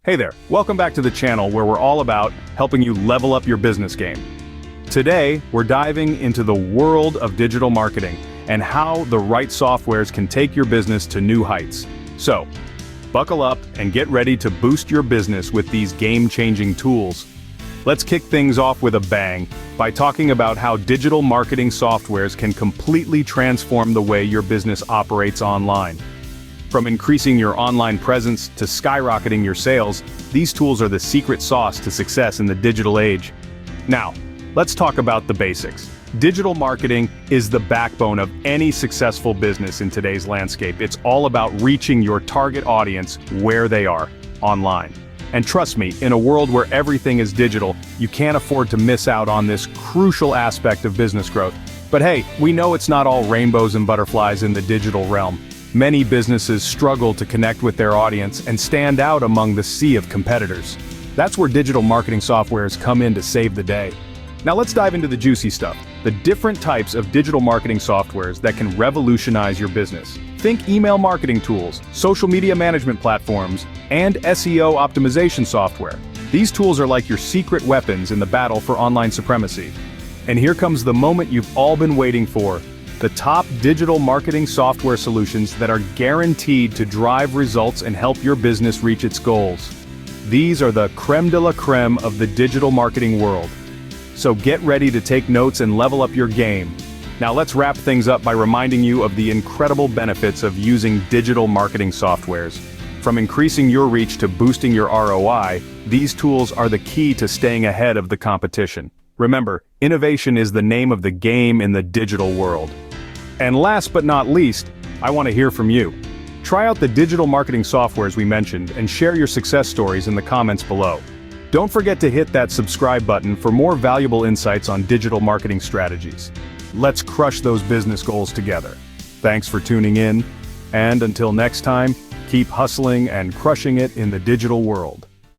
Hey there, welcome back to the channel where we're all about helping you level up your business game. Today, we're diving into the world of digital marketing and how the right softwares can take your business to new heights. So, buckle up and get ready to boost your business with these game-changing tools. Let's kick things off with a bang by talking about how digital marketing softwares can completely transform the way your business operates online. From increasing your online presence to skyrocketing your sales, these tools are the secret sauce to success in the digital age. Now, let's talk about the basics. Digital marketing is the backbone of any successful business in today's landscape. It's all about reaching your target audience where they are, online. And trust me, in a world where everything is digital, you can't afford to miss out on this crucial aspect of business growth. But hey, we know it's not all rainbows and butterflies in the digital realm. Many businesses struggle to connect with their audience and stand out among the sea of competitors. That's where digital marketing softwares come in to save the day. Now let's dive into the juicy stuff, the different types of digital marketing softwares that can revolutionize your business. Think email marketing tools, social media management platforms, and SEO optimization software. These tools are like your secret weapons in the battle for online supremacy. And here comes the moment you've all been waiting for. The top digital marketing software solutions that are guaranteed to drive results and help your business reach its goals. These are the creme de la creme of the digital marketing world. So get ready to take notes and level up your game. Now let's wrap things up by reminding you of the incredible benefits of using digital marketing softwares. From increasing your reach to boosting your ROI, these tools are the key to staying ahead of the competition. Remember, innovation is the name of the game in the digital world. And last but not least, I want to hear from you. Try out the digital marketing softwares we mentioned and share your success stories in the comments below. Don't forget to hit that subscribe button for more valuable insights on digital marketing strategies. Let's crush those business goals together. Thanks for tuning in, and until next time, keep hustling and crushing it in the digital world.